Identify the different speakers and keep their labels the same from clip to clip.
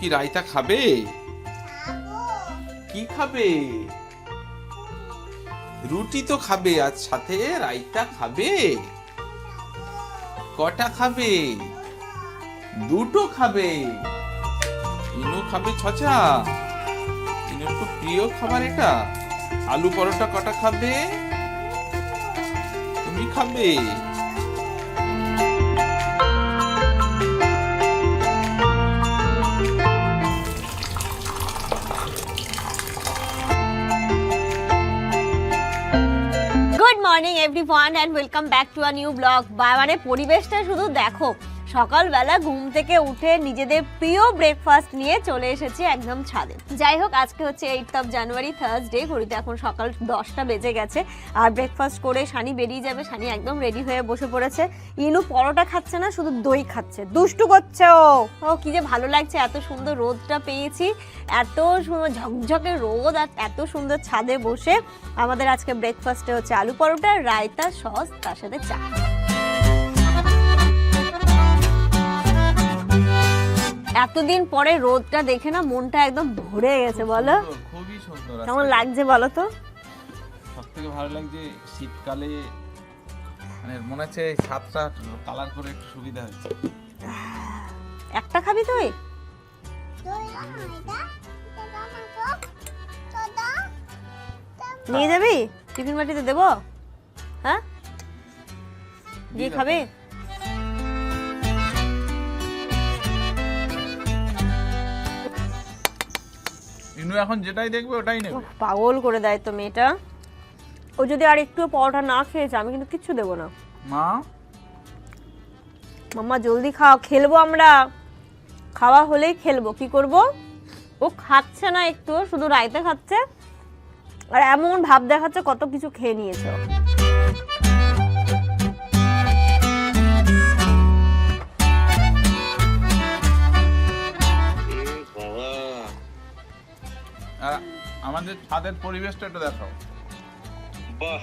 Speaker 1: কি রায়তা খাবে? কি খাবে? রুটি তো খাবে, আর সাথে রায়তা খাবে। কটা খাবে? দুটো খাবে। ইনু খাবে ছচা। ইনুর খুব প্রিয় খাবার এটা। আলু পরোটা কটা খাবে? তুমি খাবে?
Speaker 2: Good morning everyone and welcome back to a new blog. মানে পরিবেশটা শুধু দেখো, সকালবেলা ঘুম থেকে উঠে নিজেদের প্রিয় ব্রেকফাস্ট নিয়ে চলে এসেছি একদম ছাদে। যাই হোক, আজকে হচ্ছে 8th of January থার্সডে, ঘড়িতে এখন সকাল 10টা বেজে গেছে। আর ব্রেকফাস্ট করে সানি বেরিয়ে যাবে। সানি একদম রেডি হয়ে বসে পড়েছে। ইনু পরোটা খাচ্ছে না, শুধু দই খাচ্ছে, দুষ্টু করছে ও কি যে ভালো লাগছে। এত সুন্দর রোদটা পেয়েছি, এত সুন্দর ঝকঝকে রোদ, আর এত সুন্দর ছাদে বসে আমাদের আজকে ব্রেকফাস্টে হচ্ছে আলু পরোটা, রায়তা, সস, তার সাথে চা। এতদিন পরে রোদটা দেখে না মনটা একদম ভরে গেছে। বলো
Speaker 1: খুবই সুন্দর।
Speaker 2: কেমন লাগছে বলো তো?
Speaker 1: সবথেকে ভালো লাগছে শীতকালে, মানে মনে হচ্ছে সাতটা কালার করে একটু সুবিধা হচ্ছে।
Speaker 2: একটা খাবি তুই? নিয়ে যাবি? টিফিন বাটিতে দেবো? হ্যাঁ, দিয়ে খাবে?
Speaker 1: ইনু এখন যেটাই দেখবে ওটাই নেবে।
Speaker 2: পাগল করে দেয় তো মেয়েটা। ও যদি আর একটু পরোটা না খেয়েছে আমি কিন্তু কিচ্ছু দেবো না।
Speaker 1: মা,
Speaker 2: মাম্মা জলদি খাও, খেলবো আমরা। খাওয়া হলেই খেলবো, কি করব? ও খাচ্ছে না একটু, শুধু রায়তা খাচ্ছে আর এমন ভাব দেখাচ্ছে কত কিছু খেয়ে নিয়েছে।
Speaker 1: আমাদের ছাদের পরিবেশটা একটু দেখাও।
Speaker 3: বাহ,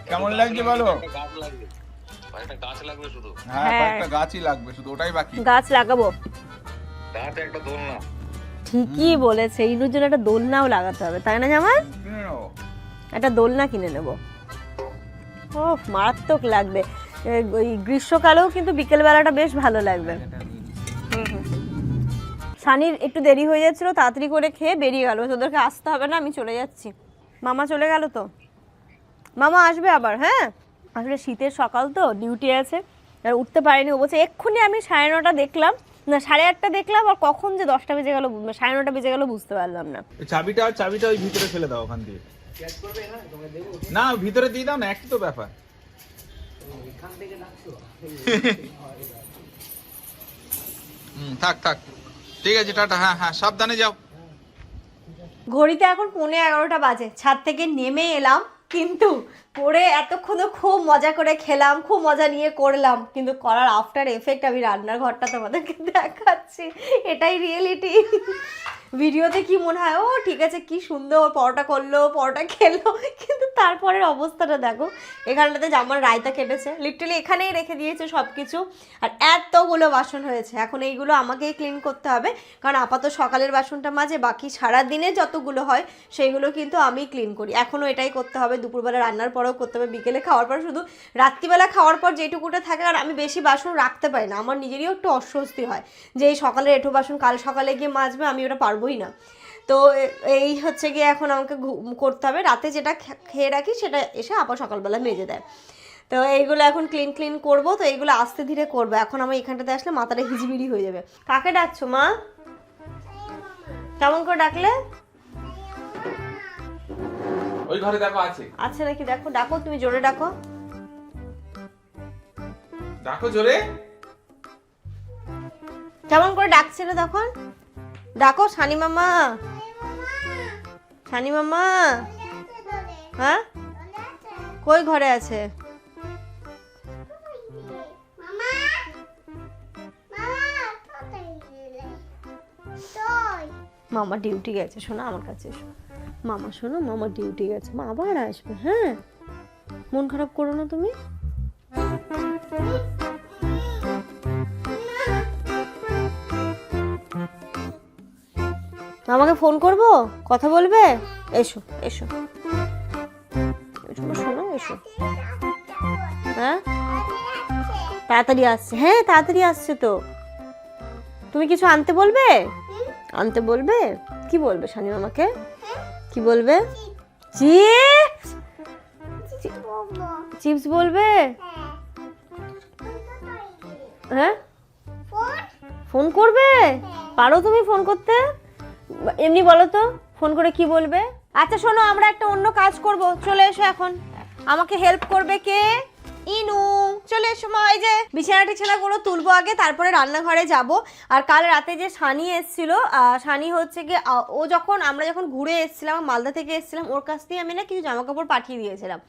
Speaker 1: কেমন লাগছে বলো?
Speaker 3: গাছ লাগবে, একটা গাছ লাগবে শুধু।
Speaker 1: হ্যাঁ, একটা গাছই লাগবে শুধু, ওটাই বাকি।
Speaker 2: গাছ লাগাবো,
Speaker 3: গাছ একটা দোলনা।
Speaker 2: ঠিকই বলেছে। ইনুর জন্য একটা দোলনাও লাগাতে হবে, তাই না জামাই? একটা দোলনা কিনে নেবো। ও মারাত্মক লাগবে। ওই গ্রীষ্মকালেও কিন্তু বিকেল বেলাটা বেশ ভালো লাগবে। সানির একটু দেরি হয়ে যাচ্ছিল, তাড়াতাড়ি করে খেয়ে বেরিয়ে গেল। তোদেরকে আসতে হবে না, আমি চলে যাচ্ছি। মামা চলে গেল তো, মামা আসবে আবার। হ্যাঁ, আসলে শীতের সকাল তো, ডিউটি আছে, আর উঠতে পারিনি। ও বলছে এক্ষুনি আমি 9:30 দেখলাম, না 8:30 দেখলাম, আর কখন যে 10টা বেজে গেল, 9:30 বেজে গেল বুঝতে পারলাম না।
Speaker 1: চাবিটা ওই ভিতরে ফেলে দাও ওখান দিয়ে। না, ভিতরে দিয়ে দাও না, একই তো ব্যাপার। থাক থাক, ঠিক আছে, টাটা। হ্যাঁ হ্যাঁ, সাবধানে যাও।
Speaker 2: ঘড়িতে এখন 11:15 বাজে। ছাদ থেকে নেমে এলাম, কিন্তু করে এতক্ষণ খুব মজা করে খেলাম, খুব মজা নিয়ে করলাম, কিন্তু করার আফটার এফেক্ট আমি রান্নার ঘরটা তোমাদেরকে দেখাচ্ছি। এটাই রিয়েলিটি। ভিডিওতে কি মনে হয়, ও ঠিক আছে কি সুন্দর পরোটা করলো, পরোটা খেলো, কিন্তু তারপরের অবস্থাটা দেখো। এখানটাতে জামার রায়তা কেটেছে, লিটারালি এখানেই রেখে দিয়েছে সব কিছু, আর এতগুলো বাসন হয়েছে। এখন এইগুলো আমাকেই ক্লিন করতে হবে, কারণ আপাতত সকালের বাসনটা মাঝে, বাকি সারাদিনে যতগুলো হয় সেইগুলো কিন্তু আমি ক্লিন করি। এখনও এটাই করতে হবে, দুপুরবেলা রান্নার পরেও করতে হবে, বিকেলে খাওয়ার পর, শুধু রাত্রিবেলা খাওয়ার পর যেটুকুটা থাকে। আর আমি বেশি বাসন রাখতে পারি না, আমার নিজেরই একটু অস্বস্তি হয় যে এই সকালে এঁঠো বাসন কাল সকালে গিয়ে মাজবে, আমি ওটা পারবোই না। তো এই হচ্ছে গিয়ে এখন আমাকে করতে হবে। রাতে যেটা খেয়ে রাখি সেটা এসে আবার সকালবেলা মেজে দেয়। তো এইগুলো এখন ক্লিন করবো। তো এইগুলো আস্তে ধীরে করবো। এখন আমার এখানটাতে আসলে মাথাটা হিজিবিড়ি হয়ে যাবে। কাকে ডাকছো মা? কেমন করে ডাকলে?
Speaker 1: ওই ঘরে দেখো আছে।
Speaker 2: আচ্ছা নাকি? দেখো, ডাকো, তুমি জোরে ডাকো।
Speaker 1: ডাকো জোরে।
Speaker 2: কেমন করে ডাকছিল তখন? ডাকো সানি মামা, সানি মামা। হ্যাঁ, কই ঘরে আছে? মামা ডিউটি গেছে, শোনো আমার কাছে এসো। মামা শোনো, মামা ডিউটি গেছে, মা আবার আসবে। হ্যাঁ, মন খারাপ করো না তুমি। আমাকে ফোন করব, কথা বলবে? এসো এসো শোনো, এসো। হ্যাঁ তাড়াতাড়ি আসছে, হ্যাঁ তাড়াতাড়ি আসছে তো। তুমি কিছু আনতে বলবে? আনতে বলবে? কি বলবে শানি মামাকে? কি বলবে? চিপস, চিপস বলবে? হ্যাঁ ফোন করবে? পারো তুমি ফোন করতে? এমনি বলো তো ফোন করে কি বলবে? আচ্ছা শোনো, আমরা একটা অন্য কাজ করব, চলে এসো এখন। আমাকে হেল্প করবে কে? ইনু, চলে এসো মা। এই যে বিছানাগুলো তুলবো আগে, তারপরে রান্নাঘরে যাব। আর কাল রাতে যে সানি এসেছিল, সানি হচ্ছে গিয়ে আমরা যখন ঘুরে এসেছিলাম, মালদা থেকে এসেছিলাম, ওর কাছ দিয়ে আমি না কিছু জামা কাপড় পাঠিয়ে দিয়েছিলাম।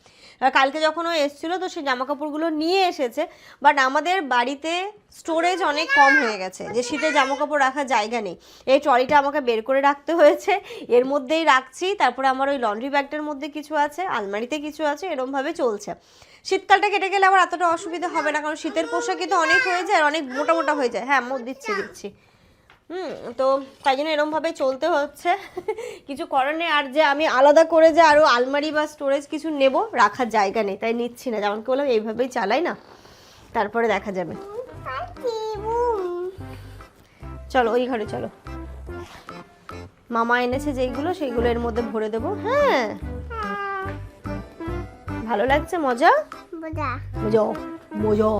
Speaker 2: কালকে যখন ও এসেছিল তো সেই জামা কাপড়গুলো নিয়ে এসেছে, বাট আমাদের বাড়িতে স্টোরেজ অনেক কম হয়ে গেছে, যে শীতে জামা কাপড় রাখার জায়গা নেই। এই ট্রলিটা আমাকে বের করে রাখতে হয়েছে, এর মধ্যেই রাখছি। তারপরে আমার ওই লন্ড্রি ব্যাগটার মধ্যে কিছু আছে, আলমারিতে কিছু আছে, এরমভাবে চলছে। শীতকালটা কেটে গেলে আবার এতটা অসুবিধা হবে না, কারণ শীতের পোশাকই তো অনেক হয়ে যায়, অনেক মোটা মোটা হয়ে যায়। হ্যাঁ দিচ্ছি তো তাই জন্য এরমভাবে চলতে হচ্ছে, কিছু করার নেই। আর যে আমি আলাদা করে যে আরও আলমারি বা স্টোরেজ কিছু নেব, রাখার জায়গা নেই, তাই নিচ্ছি না। যেমন কি বললাম, এইভাবেই চালাই না, তারপরে দেখা যাবে। চলো ওই ঘরে চলো, মামা এনেছে যেইগুলো সেইগুলো এর মধ্যে ভরে দেবো। হ্যাঁ ভালো লাগছে? মজা মজা মজা মজা।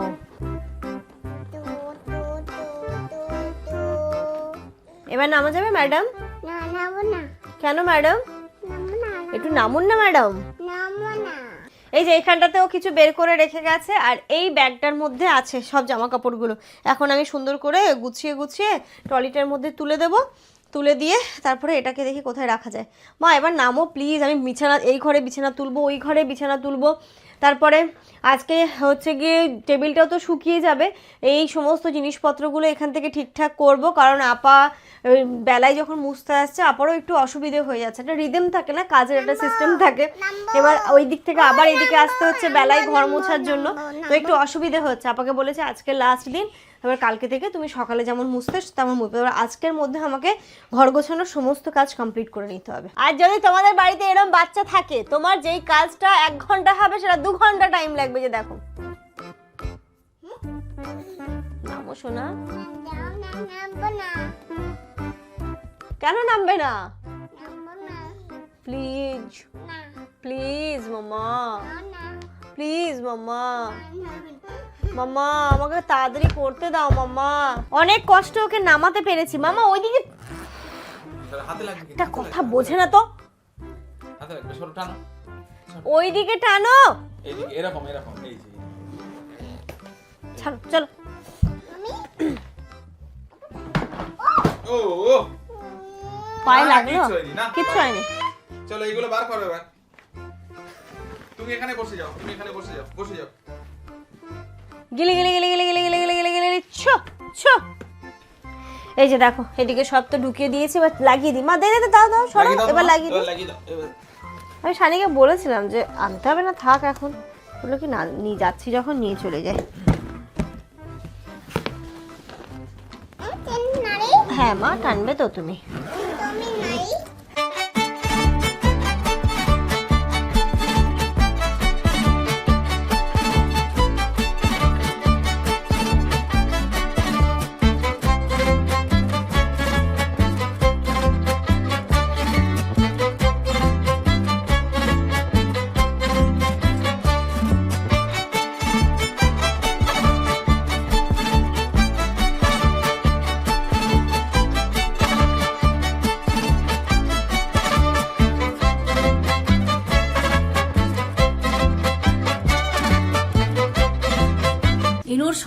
Speaker 2: এবার নামা যাবে ম্যাডাম? কেন ম্যাডাম? একটু নামুন না ম্যাডাম। এই যে এখানটাতেও কিছু বের করে রেখে গেছে, আর এই ব্যাগটার মধ্যে আছে সব জামা কাপড়গুলো। এখন আমি সুন্দর করে গুছিয়ে ট্রলিটার মধ্যে তুলে দেবো, তুলে দিয়ে তারপরে এটাকে দেখি কোথায় রাখা যায়। মা এবার নামো প্লিজ, আমি এই ঘরে বিছানা তুলবো, ওই ঘরে বিছানা তুলবো, তারপরে আজকে হচ্ছে গিয়ে টেবিলটাও তো শুকিয়ে যাবে। এই সমস্ত জিনিসপত্রগুলো এখান থেকে ঠিকঠাক করব, কারণ আপা বেলায় যখন মুছতে আসছে আপারও একটু অসুবিধে হয়ে যাচ্ছে। একটা রিদম থাকে না, কাজের একটা সিস্টেম থাকে, এবার ওই দিক থেকে আবার এদিকে আসতে হচ্ছে বেলায় ঘর মোছার জন্য, তো একটু অসুবিধে হচ্ছে। আপাকে বলেছে আজকে লাস্ট দিন, এবার কালকে থেকে তুমি সকালে যেমন মুছতে তেমন মুছবে। এবার আজকের মধ্যে আমাকে ঘর গোছানোর সমস্ত কাজ কমপ্লিট করে নিতে হবে। আর যদি তোমাদের বাড়িতে এরকম বাচ্চা থাকে, তোমার যেই কাজটা 1 ঘন্টা হবে সেটা 2 ঘন্টা টাইম লাগবে। যে দেখো নামো সোনা। কেন নামবে না? প্লিজ প্লিজ মামা, প্লিজ মামা, মামা আমাকে তাড়াতাড়ি করতে দাও মামা। অনেক কষ্ট ওকে নামাতে পেরেছি মামা। ওইদিকে একটা কথা বোঝে না তো, ওইদিকে টানো,
Speaker 1: এরকম এরকম।
Speaker 2: চলো চলো।
Speaker 1: ও
Speaker 2: পায়ে লাগলো? কিচ্ছু হয়নি।
Speaker 1: চলো এগুলো বার করো এবার। তুমি এখানে বসে যাও, তুমি এখানে বসে যাও, বসে যাও।
Speaker 2: গিলি গিলি গিলি গিলি গিলি গিলি গিলি গিলি গিলি ছো ছো। এই যে দেখো এদিকে সব তো ঢুকিয়ে দিয়েছি, এবার লাগিয়ে দিই। মা দে দে দাও দাও, সরো এবার লাগিয়ে দিই। আমি শানিকে বলেছিলাম যে আনতে হবে না, থাক এখন। বললো কি না, নিয়ে যাচ্ছি যখন নিয়ে চলে যায়। হ্যাঁ মা টানবে তো তুমি।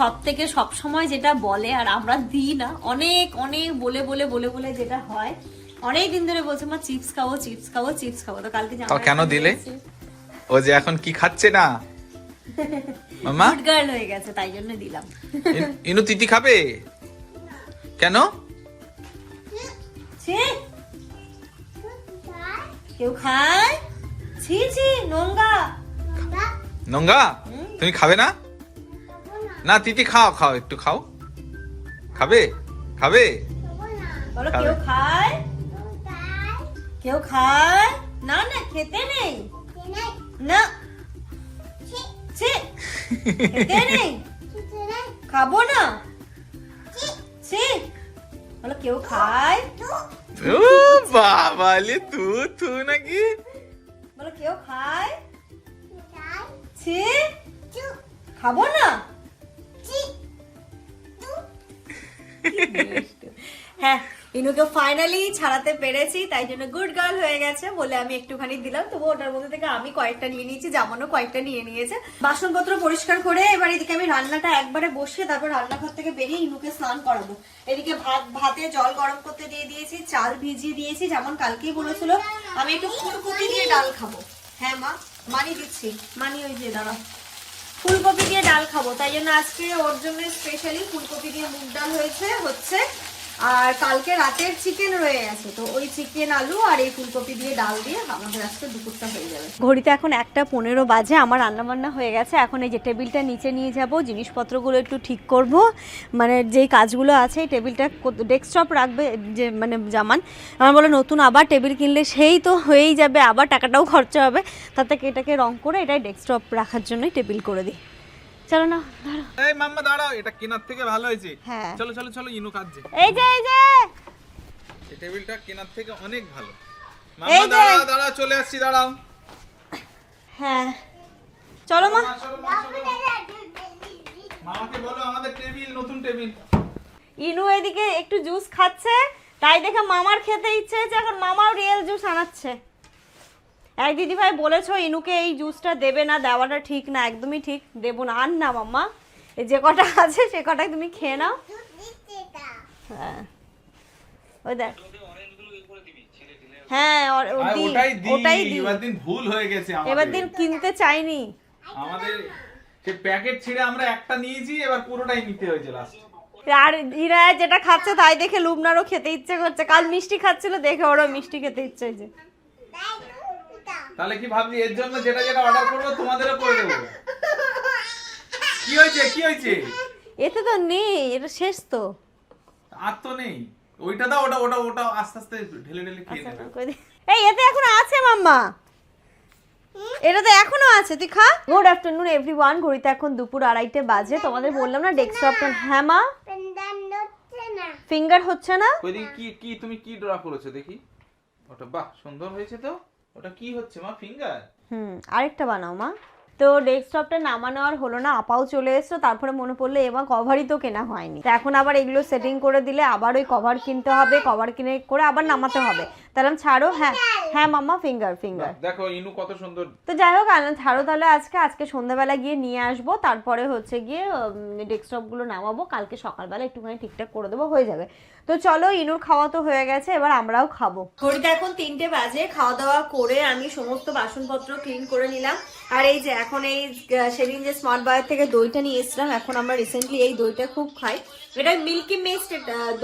Speaker 2: সব থেকে সব সময় যেটা বলে, আর আমরা দিই না, অনেক অনেক বলে বলে বলে বলে যেটা হয়, অনেক দিন ধরে বলছে মা চিপস খাবো চিপস খাবো চিপস খাবো। তো কালকে
Speaker 1: কেন দিলে? ও যে এখন কি খাচ্ছে না মামা,
Speaker 2: গুড গার্ল হয়ে গেছে, তাই জন্য দিলাম।
Speaker 1: ইনু তিতি খাবে কেন?
Speaker 2: কেউ খায়? ছি ছি, নোংরা
Speaker 1: নোংরা। তুমি খাবে না? না তিতি খাও, খাও একটু খাও। খাবে? খাবে?
Speaker 2: বলো কেউ খায়? কেউ খায় না? না খেতে নেই না, ছি, খেতে নেই, খাবো না, ছি, বলো কেউ খায়,
Speaker 1: ও বাবালে তু নাকি?
Speaker 2: বলো কেউ খায়, ছি, খাবো না। হ্যাঁ, ইনুকে ফাইনালি ছাড়াতে পেরেছি, তাই জন্য গুড গার্ল হয়ে গেছে বলে আমি একটুখানি দিলাম। তবু ওটার মধ্যে থেকে আমি কয়েকটা নিয়ে নিয়েছি, জামানও কয়েকটা নিয়ে নিয়েছে। বাসনপত্র পরিষ্কার করে এবার এদিকে আমি রান্নাটা একবারে বসিয়ে তারপর রান্নাঘর থেকে বেরিয়ে ইনুকে স্নান করাবো। এদিকে ভাতে জল গরম করতে দিয়ে দিয়েছি, চাল ভিজিয়ে দিয়েছি, যেমন কালকেই বলেছিল আমি একটু ফুলকপি দিয়ে ডাল খাবো। হ্যাঁ মা, মানি দিচ্ছি, মানি ওই যে দাঁড়া, ফুলকপি দিয়ে ডাল খাবো, তাই জন্য আজকে ওর জন্য স্পেশালি ফুলকপি দিয়ে মুগ ডাল হচ্ছে। আর কালকে রাতের চিকেন রয়ে গেছে, তো ওই চিকেন আলু আর এই ফুলকপি দিয়ে ডাল দিয়ে আমাদের আজকে দুপুরটা হয়ে যাবে। ঘড়িতে এখন 1:15 বাজে, আমার রান্নাবান্না হয়ে গেছে। এখন এই যে টেবিলটা নিচে নিয়ে যাব, জিনিসপত্রগুলো একটু ঠিক করব, মানে যেই কাজগুলো আছে এই টেবিলটা ডেস্কটপ রাখবে যে মানে জামান আমার বলে নতুন আবার টেবিল কিনলে সেই তো হয়েই যাবে, আবার টাকাটাও খরচা হবে, তার থেকে এটাকে রং করে এটাই ডেস্কটপ রাখার জন্যই টেবিল করে দিই। চলো না, দাঁড়াও।
Speaker 1: এই মাম্মা দাঁড়াও, এটা কেনার থেকে ভালো হয়েছে।
Speaker 2: হ্যাঁ
Speaker 1: চলো চলো চলো, ইনু কাঁদছে।
Speaker 2: এই যে
Speaker 1: এই টেবিলটা কেনার থেকে অনেক ভালো।
Speaker 2: এই
Speaker 1: মাম্মা
Speaker 2: যে।
Speaker 1: দাঁড়াও দাঁড়াও, চলে আসছি, দাঁড়াও।
Speaker 2: হ্যাঁ চলো মা।
Speaker 1: মামাকে বলো আমাদের টেবিল, নতুন টেবিল।
Speaker 2: ইনু এদিকে একটু জুস খাচ্ছে, তাই দেখে মামার খেতে ইচ্ছে হয়েছে, এখন মামাও রিয়েল জুস আনাচ্ছে। এক দিদি ভাই বলেছো ইনুকে এই জুসটা দেবে না, দেওয়াটা ঠিক না, একদমই ঠিক দেবো না। আন না মাম্মা, এই যে কটা আছে সে কটাই তুমি খেয়ে নাও। হ্যাঁ ওই দেখ, হ্যাঁ ওটাই দি।
Speaker 1: এবার দিন ভুল হয়ে গেছে আমাদের।
Speaker 2: এবার দিন কিনতে চাইনি
Speaker 1: আমাদের সে প্যাকেট ছিঁড়ে আমরা একটা নিয়েছি, এবার পুরোটাই নিতে হয়েছে লাস্ট।
Speaker 2: আর ইরা যেটা খাচ্ছে তাই দেখে লুবনারও খেতে ইচ্ছে করছে। কাল মিষ্টি খাচ্ছিল দেখে ওরও মিষ্টি খেতে ইচ্ছে হয়েছে।
Speaker 1: তাহলে কি ভাবছি এর জন্য যেটা যেটা অর্ডার করবো তোমাদেরও করে দেবো। কি হয়েছে কি হয়েছে?
Speaker 2: এতে তো নেই, এটা শেষ তো।
Speaker 1: আর তো নেই, ওইটা দাও, ওটা ওটা ওটা আস্তে আস্তে ঢেলে ঢেলে খেয়ে নেবে।
Speaker 2: এই এতে এখনো আছে মাম্মা, এটা তো এখনো আছে, তুই খা। গুড আফটারনুন এভরিওয়ান, ঘড়িতে এখন দুপুর 2:30 বাজে। তোমাদের বললাম না ডেস্কটপটা, হ্যাঁ মা ফিঙ্গার হচ্ছে না।
Speaker 1: ওইদিকে কি কি তুমি কি ড্র করেছো দেখি? ওটা বাহ সুন্দর হয়েছে তো। ওটা কি হচ্ছে মা, ফিঙ্গার?
Speaker 2: আরেকটা বানাও মা। তো ডেস্কটপটা নামানো আর হলো না, আপাও চলে এসছো, তারপরে মনে পড়লো এবার কভারই তো কেনা হয়নি, তো এখন আবার এগুলো সেটিং করে দিলে আবার ওই কভার কিনতে হবে, কভার কিনে করে আবার নামাতে হবে। তাহলে ছাড়ো। হ্যাঁ হ্যাঁ মাম্মা ফিঙ্গার
Speaker 1: দেখো ইনু কত সুন্দর।
Speaker 2: তো যাই হোক ছাড়ো তাহলে, আজকে সন্ধ্যাবেলা গিয়ে নিয়ে আসবো, তারপরে হচ্ছে গিয়ে ডেস্কটপগুলো নামাবো, কালকে সকালবেলা একটুখানি ঠিকঠাক করে দেবো, হয়ে যাবে। তো চলো, ইনুর খাওয়া তো হয়ে গেছে, এবার আমরাও খাবো। ঘড়িতে এখন 3টে বাজে, খাওয়া দাওয়া করে আমি সমস্ত বাসনপত্র ক্লিন করে নিলাম। আর এই যে এখন এই সেদিন যে স্মার্ট বাজার থেকে দইটা নিয়ে এসেছিলাম, এখন আমরা রিসেন্টলি এই দইটা খুব খাই। এটা মিল্কি মিক্সড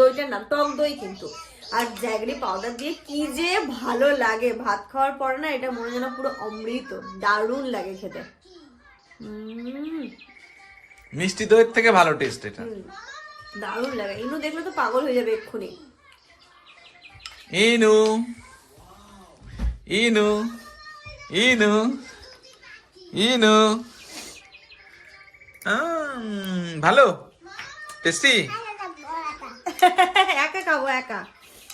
Speaker 2: দইটার নাম, টক দই কিন্তু। আর জ্যাগরি পাউডার দিয়ে কি যে ভালো লাগে, ভাত খাওয়ার পর না এটা মনে যেন পুরো অমৃত, দারুণ লাগে খেতে।
Speaker 1: মিষ্টি দইয়ের থেকে ভালো টেস্ট এটা।
Speaker 2: দারুণ লাগে। ইনু দেখলে তো পাগল হয়ে যাবে এক্ষুনি।
Speaker 1: ইনু ইনু ইনু ইনু ভালো টেস্টি।
Speaker 2: একা খাবো একা,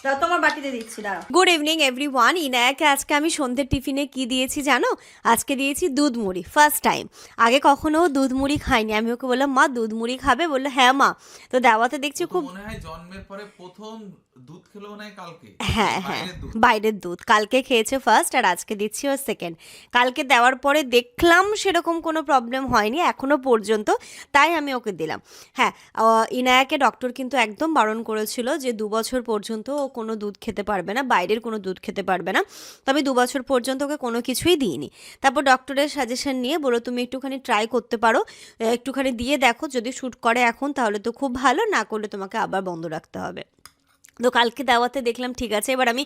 Speaker 2: দাও তোমার বাটিতে দিচ্ছি, দাঁড়াও। Good evening everyone. ইনায়াকে আজকে আমি সন্ধ্যের টিফিনে কি দিয়েছি জানো? আজকে দিয়েছি দুধ মুড়ি, ফার্স্ট টাইম। আগে কখনো দুধ মুড়ি খাইনি। আমি ওকে বললাম মা দুধ মুড়ি খাবে, বললো হ্যাঁ মা। তো দেওয়াতে দেখছি খুব,
Speaker 1: মনে হয় জন্মের পরে প্রথম দুধ খেলো মনে হয় কালকে।
Speaker 2: হ্যাঁ হ্যাঁ বাইরের দুধ কালকে খেয়েছে ফার্স্ট, আর আজকে দিচ্ছি ও সেকেন্ড। কালকে দেওয়ার পরে দেখলাম সেরকম কোনো প্রবলেম হয়নি এখনো পর্যন্ত, তাই আমি ওকে দিলাম। হ্যাঁ ইনায়াকে ডক্টর কিন্তু একদম বারণ করেছিল যে 2 বছর পর্যন্ত ও কোনো দুধ খেতে পারবে না, বাইরের কোনো দুধ খেতে পারবে না। তো আমি 2 বছর পর্যন্ত ওকে কোনো কিছুই দিইনি। তারপর ডক্টরের সাজেশন নিয়ে বলো তুমি একটুখানি ট্রাই করতে পারো, একটুখানি দিয়ে দেখো, যদি শ্যুট করে এখন তাহলে তো খুব ভালো, না করলে তোমাকে আবার বন্ধ রাখতে হবে। তো কালকে দেওয়াতে দেখলাম ঠিক আছে, এবার আমি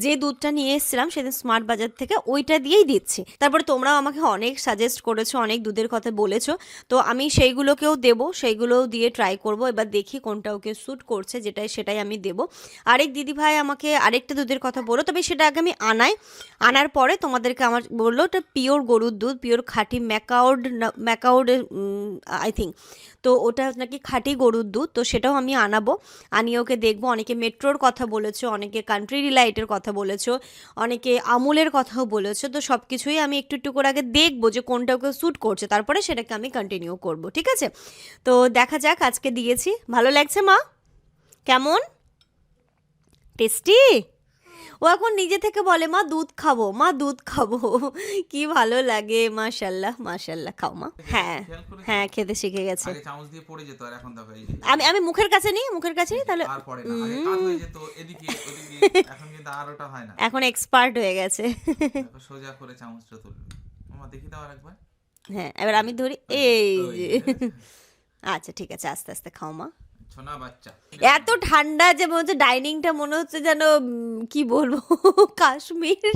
Speaker 2: যে দুধটা নিয়ে এসেছিলাম সেদিন স্মার্ট বাজার থেকে ওইটা দিয়েই দিচ্ছি। তারপরে তোমরাও আমাকে অনেক সাজেস্ট করেছো, অনেক দুধের কথা বলেছো, তো আমি সেইগুলোকেও দেবো, সেইগুলোও দিয়ে ট্রাই করব। এবার দেখি কোনটা ওকে স্যুট করছে, সেটাই আমি দেবো। আরেক দিদিভাই আমাকে আরেকটা দুধের কথা বলো, তবে সেটা আগে আমি আনার পরে তোমাদেরকে আমার বললো ওটা পিওর গরুর দুধ, পিওর খাঁটি ম্যাকাউড আই থিঙ্ক, তো ওটা নাকি খাঁটি গরুর দুধ, তো সেটাও আমি আনাবো, আনিয়ে ওকে দেখবো। অনেকে মেট্রোর কথা বলেছো, অনেকে কান্ট্রি ডিলাইটের কথা বলেছো, অনেকে আমুলের কথাও বলেছো, তো সব কিছুই আমি একটু একটু করে আগে দেখবো যে কোনটা ওকে স্যুট করছে, তারপরে সেটাকে আমি কন্টিনিউ করব, ঠিক আছে? তো দেখা যাক, আজকে দিয়েছি। ভালো লাগছে মা? কেমন টেস্টি? ও এখন নিজে থেকে বলে মা দুধ খাবো, মা দুধ খাবো। কি ভালো লাগে, মাশাল্লাহ মাশাল্লাহ। খাও মা। হ্যাঁ
Speaker 1: খেয়াল করেছো?
Speaker 2: হ্যাঁ, খেতে শিখে গেছে।
Speaker 1: আগে চামচ দিয়ে পড়ে যেত, আর এখন দেখো এই যে
Speaker 2: আমি মুখের কাছে নিই, তাহলে
Speaker 1: আর পড়ে না, আগে কাত হয়ে যেত এদিকে ওদিকে, এখন কিন্তু আর ওটা হয় না।
Speaker 2: এখন এক্সপার্ট হয়ে গেছে।
Speaker 1: দেখো সোজা করে চামচটা তুলবে। মামা দেখি দাও আরেকবার।
Speaker 2: হ্যাঁ, এবার আমি ধরি, এই
Speaker 1: ওই
Speaker 2: যে।
Speaker 1: যে।
Speaker 2: আচ্ছা ঠিক আছে, আস্তে আস্তে খাও মা।
Speaker 1: ছোনা বাচ্চা।
Speaker 2: এত ঠান্ডা যে মনে হচ্ছে ডাইনিংটা মনে হচ্ছে যেন কি বলবো, কাশ্মীর।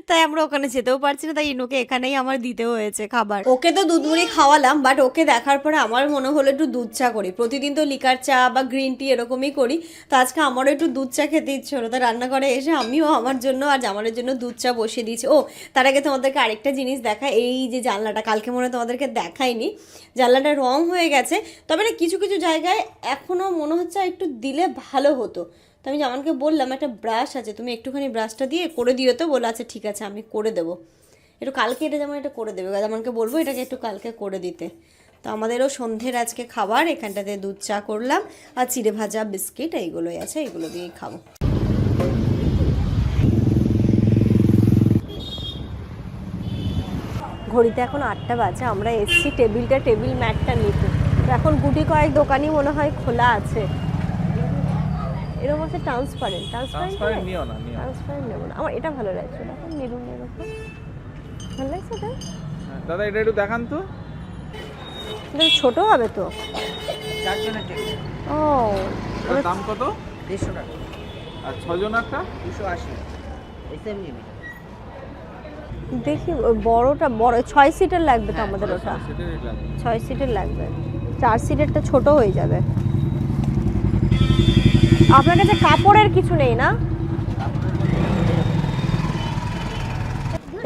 Speaker 2: তাই আমরা ওখানে যেতেও পারছি না, তাই ইনুকে এখানেই আমার দিতে হয়েছে খাবার। ওকে তো দুধ মুড়ি খাওয়ালাম, বাট ওকে দেখার পরে আমার মনে হলো একটু দুধ চা করি। প্রতিদিন তো লিকার চা বা গ্রিন টি এরকমই করি, তো আজকে আমারও একটু দুধ চা খেতে ইচ্ছে হলো, তাই রান্নাঘরে এসে আমিও আমার জন্য আর জামানের জন্য দুধ চা বসিয়ে দিয়েছি। ও তার আগে তোমাদেরকে আরেকটা জিনিস দেখা, এই যে জানলাটা কালকে মনে হয় তোমাদেরকে দেখাইনি, জানলাটা রং হয়ে গেছে, তবে না কিছু কিছু জায়গায় এখনও মনে হচ্ছে একটু দিলে ভালো হতো। তো আমি জামানকে বললাম একটা ব্রাশ আছে, তুমি একটুখানি ব্রাশটা দিয়ে করে দিও, তো বলে আচ্ছা ঠিক আছে আমি করে দেবো, একটু কালকে এটা যেমন এটা করে দেবে, জামানকে বলবো এটাকে একটু কালকে করে দিতে। তো আমাদেরও সন্ধ্যের আজকে খাবার এখানটাতে দুধ চা করলাম, আর চিড়ে ভাজা বিস্কিট এইগুলোই আছে, এইগুলো দিয়েই খাবো। ঘড়িতে এখন 8টা বাজে, আমরা এসছি টেবিল ম্যাটটা নিতে। তো এখন গুটি কয়েক দোকানই মনে হয় খোলা আছে। এরকম আছে ট্রান্সপারেন্ট
Speaker 1: নিও না, নিও।
Speaker 2: ট্রান্সপারেন্ট নেবো না, আমার এটা ভালো লাগছে, দেখো মেরুন এরকম ভালো লাগছে এটা।
Speaker 1: দাদা এটা একটু দেখান তো।
Speaker 2: এটা ছোট হবে তো। ও
Speaker 1: এটার দাম কত?
Speaker 4: 150 টাকা।
Speaker 1: আর 6 জন একটা
Speaker 4: 280। এসএম নিবি।
Speaker 2: দেখি ওই বড়টা, বড় 6 সিটের লাগবে তো আমাদের, ওটা
Speaker 1: সেটাই লাগবে।
Speaker 2: 6 সিটের লাগবে, 4 সিটেরটা ছোট হয়ে যাবে। আপনার কাছে কাপড়ের কিছু নেই না?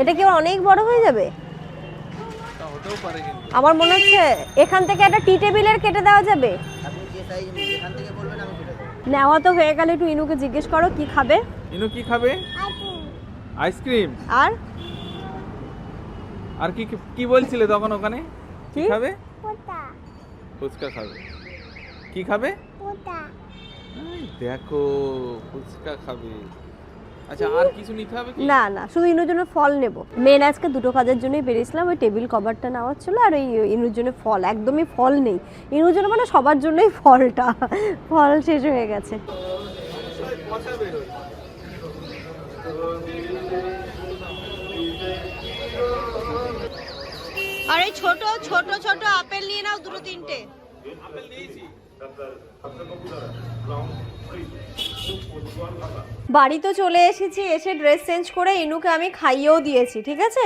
Speaker 2: এটা কি আবার অনেক বড় হয়ে যাবে?
Speaker 1: তা হতেও পারে কিন্তু।
Speaker 2: আমার মনে হচ্ছে এখান থেকে একটা টি টেবিলের কেটে দেওয়া যাবে।
Speaker 4: আপনি যে সাইজ এখান থেকে বলবেন আমি কেটে দেব।
Speaker 2: নেওয়া তো হয়ে গেলে একটু ইনুকে জিজ্ঞেস করো কি খাবে।
Speaker 1: ইনু কি খাবে? আইসক্রিম।
Speaker 2: আর
Speaker 1: আর কি কি বলছিলে তখন ওখানে? কি
Speaker 2: কি?
Speaker 1: খাবে? ফুচকা খাবে। কি খাবে? এই দেখো ফুচকা খাবে। আচ্ছা আর কিছু নিতে হবে কি?
Speaker 2: না না, শুধু ইনুর জন্য ফল নেব। মেন আজকে দুটো কাজের জন্যই বেরিয়েছিলাম, ওই টেবিল কভারটা নেওয়ার ছিল, আর ওই ইনুর জন্য ফল, একদমই ফল নেই ইনুর জন্য, মানে সবার জন্যই ফলটা, ফল শেষ হয়ে গেছে। আর এই ছোট ছোট ছোট আপেল নিয়ে নাও, দুটো তিনটে। বাড়ি তো চলে এসেছি, এসে ড্রেস চেঞ্জ করে ইনুকে আমি খাইয়েও দিয়েছি, ঠিক আছে।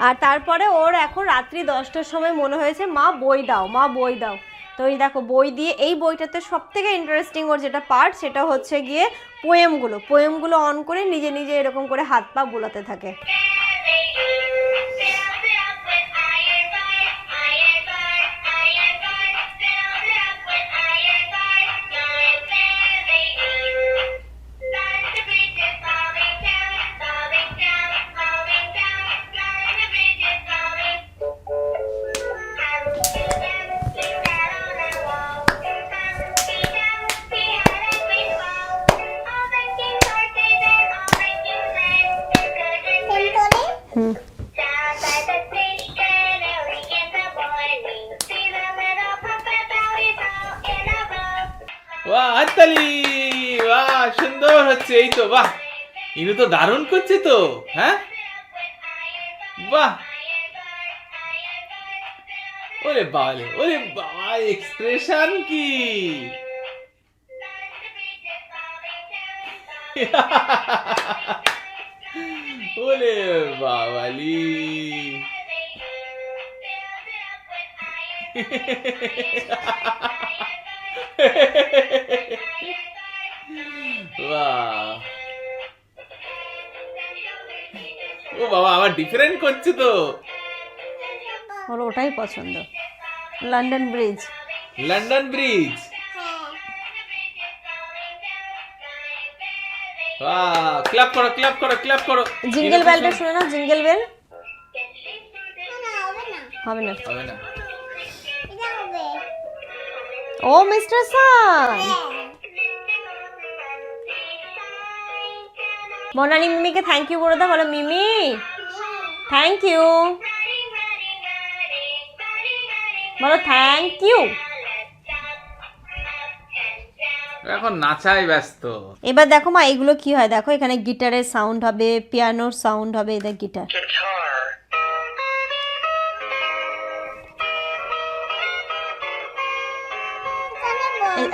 Speaker 2: আর তারপরে ওর এখন রাত্রি 10টার সময় মনে হয়েছে মা বই দাও, মা বই দাও। তো এই দেখো বই দিয়ে, এই বইটাতে সব থেকে ইন্টারেস্টিং ওর যেটা পার্ট সেটা হচ্ছে গিয়ে পোয়েমগুলো অন করে নিজে নিজে এরকম করে হাত পা বোলাতে থাকে।
Speaker 1: বাহ হাততালি, বাহ সুন্দর হচ্ছে, এই তো বাহ, ইনু তো দারুণ করছে তো, হ্যাঁ বাহ। ওরে বাবা এক্সপ্রেশন কি, ওরে বাবালি, বাহ, ও বাবা আবার ডিফারেন্ট করছে তো।
Speaker 2: ওর ওটাই পছন্দ, লন্ডন ব্রিজ।
Speaker 1: লন্ডন ব্রিজ, বাহ, ক্ল্যাপ করো ক্ল্যাপ করো ক্ল্যাপ করো।
Speaker 2: জিঙ্গেল বেলটা শুনে না, জিঙ্গেল বেল। হবে না,
Speaker 1: হবে না।
Speaker 2: ও মিস্টার সান। বনানি মিমিকে থ্যাংক ইউ বলে দাও, বলো মিমি থ্যাংক ইউ, বলো থ্যাংক ইউ।
Speaker 1: এখন নাচাই ব্যস্ত।
Speaker 2: এবার দেখো মা এগুলো কি হয়, দেখো এখানে গিটারের সাউন্ড হবে, পিয়ানোর সাউন্ড হবে, এটা গিটার।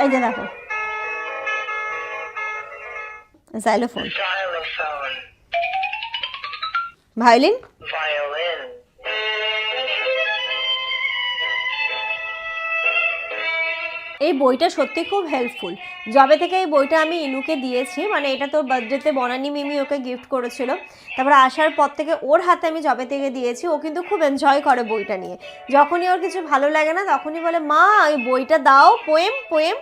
Speaker 2: এই যে দেখো xylophone, ভায়োলিন, এই বইটা সত্যি খুব হেল্পফুল। যবে থেকে এই বইটা আমি ইনুকে দিয়েছি, মানে এটা তোর বার্থডেতে বনানি মিমি ওকে গিফট করেছিল, তারপরে আসার পর থেকে ওর হাতে আমি যবে থেকে দিয়েছি, ও কিন্তু খুব এনজয় করে বইটা নিয়ে। যখনই ওর কিছু ভালো লাগে না তখনই বলে মা ওই বইটা দাও, পোয়েম পোয়েম।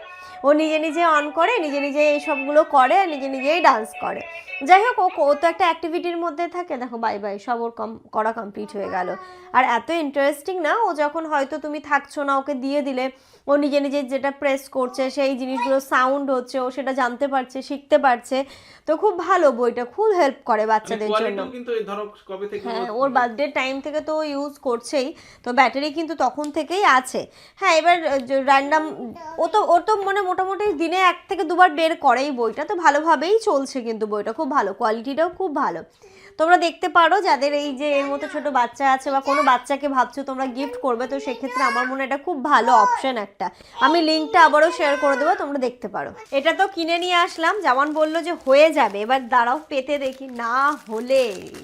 Speaker 2: ও নিজে নিজে অন করে, নিজে নিজে এইসবগুলো করে, নিজে নিজেই ডান্স করে। যাই হোক, ও তো একটা অ্যাক্টিভিটির মধ্যে থাকে। দেখো বাই বাই, সব ওর করা কমপ্লিট হয়ে গেল। আর এত ইন্টারেস্টিং না, ও যখন হয়তো তুমি থাকছো না, ওকে দিয়ে দিলে ও নিজে নিজে যেটা প্রেস করছে সেই জিনিসগুলো সাউন্ড হচ্ছে, ও সেটা জানতে পারছে, শিখতে পারছে। তো খুব ভালো, বইটা খুব হেল্প করে বাচ্চাদের জন্য। হ্যাঁ, ওর বার্থডে টাইম থেকে তো ও ইউজ করছেই, তো ব্যাটারি কিন্তু তখন থেকেই আছে। হ্যাঁ, এবার র্যান্ডাম ওর তো মানে মোটামুটি দিনে 1 থেকে 2 বার বের করেই বইটা, তো ভালোভাবেই চলছে কিন্তু বইটা খুব ভালো, কোয়ালিটিটাও খুব ভালো। তোমরা দেখতে পারো যাদের এই যে এর মতো ছোট বাচ্চা আছে বা কোনো বাচ্চাকে ভাবছো তোমরা গিফট করবে, তো সেক্ষেত্রে আমার মনে হয় এটা খুব ভালো অপশন একটা। আমি লিঙ্কটা আবারও শেয়ার করে দেবো, তোমরা দেখতে পারো। এটা তো কিনে নিয়ে আসলাম, জামান বললো যে হয়ে যাবে, এবার দাঁড়াও পেতে দেখি। না হলে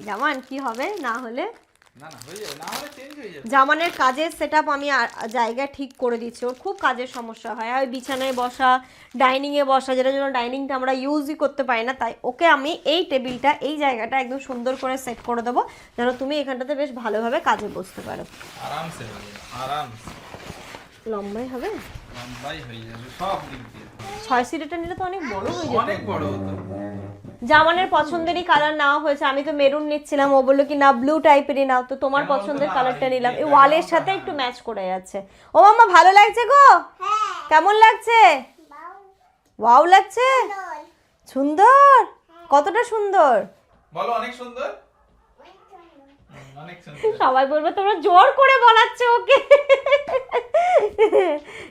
Speaker 2: জামান কি হবে, না হলে জামানের কাজের সেটআপ আমি জায়গা ঠিক করে দিচ্ছি। ওর খুব কাজের সমস্যা হয়, আর বিছানায় বসা, ডাইনিংয়ে বসা, যেটার জন্য ডাইনিংটা আমরা ইউজই করতে পারি না। তাই ওকে আমি এই টেবিলটা, এই জায়গাটা একদম সুন্দর করে সেট করে দেবো, যেন তুমি এখানটাতে বেশ ভালোভাবে কাজে বসতে পারো।
Speaker 1: আরামসে আরামসে
Speaker 2: লম্বাই হবে,
Speaker 1: লম্বাই হয়ে যাবে সব দিক দিয়ে।
Speaker 2: 6 সিটেরটা নিলে তো অনেক বড় হয়ে যাবে।
Speaker 1: অনেক বড় হতো।
Speaker 2: জামানের পছন্দেরই কালার নেওয়া হয়েছে। আমি তো মেরুন নিচ্ছিলাম, ও বললো কি না ব্লু টাইপেরই নাও, তো তোমার পছন্দের কালারটা নিলাম। এই ওয়ালের সাথে একটু ম্যাচ করে যাচ্ছে। ও মাম্মা ভালো লাগছে গো? কেমন লাগছে? ওয়াও লাগছে, সুন্দর। কতটা সুন্দর
Speaker 1: বলো? অনেক সুন্দর, অনেক সুন্দর।
Speaker 2: সবাই বলবে তোমরা জোর করে বলাচ্ছ ওকে।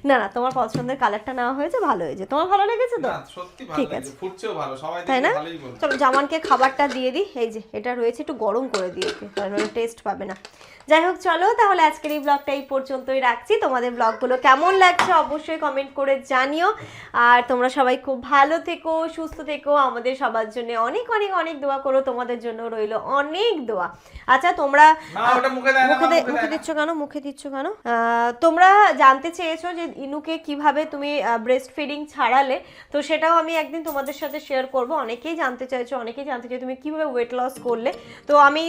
Speaker 2: না না, তোমার পছন্দের কালারটা নেওয়া হয়েছে, ভালো হয়েছে। তোমার ভালো লেগেছে তো?
Speaker 1: না সত্যি ভালো
Speaker 2: ঠিক
Speaker 1: লাগছে,
Speaker 2: আছে,
Speaker 1: ফুটছেও ভালো, সবাই
Speaker 2: তাই না?
Speaker 1: দেখে ভালোই বলছে।
Speaker 2: চলো জামানকে খাবারটা দিয়ে দিই। এই যে এটা রয়েছে, একটু গরম করে দিই ওকে, তাহলে টেস্ট পাবে না। যাই হোক, চলো তাহলে আজকের এই ব্লগটা এই পর্যন্তই রাখছি। তোমাদের ব্লগগুলো কেমন লাগছে অবশ্যই কমেন্ট করে জানিও। আর তোমরা সবাই খুব ভালো থেকো, সুস্থ থেকো, আমাদের সবার জন্য অনেক অনেক অনেক দোয়া করো। তোমাদের জন্য রইলো অনেক দোয়া। আচ্ছা, তোমরা মুখে দিচ্ছ কেন? মুখে দিচ্ছ কেন? তোমরা জানতে চেয়েছো যে ইনুকে কিভাবে তুমি ব্রেস্ট ফিডিং ছাড়ালে, তো সেটাও আমি একদিন তোমাদের সাথে শেয়ার করব। অনেকেই জানতে চাইছো, অনেকেই জানতে চাই তুমি কিভাবে ওয়েট লস করলে, তো আমি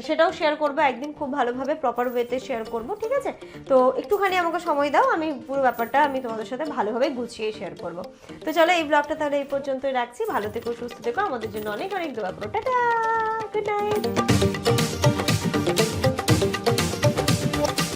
Speaker 2: সেটাও শেয়ার করবো একদিন, খুব ভালোভাবে প্রপার ওয়েতে শেয়ার করব, ঠিক আছে? তো একটুখানি আমাকে সময় দাও, আমি পুরো ব্যাপারটা আমি তোমাদের সাথে ভালোভাবে গুছিয়ে শেয়ার করব। তো চলো এই ব্লগটা তাহলে এই পর্যন্তই রাখছি। ভালো থেকো, সুস্থ থেকো, আমাদের জন্য অনেক অনেক দোয়া করো। Tata, good night.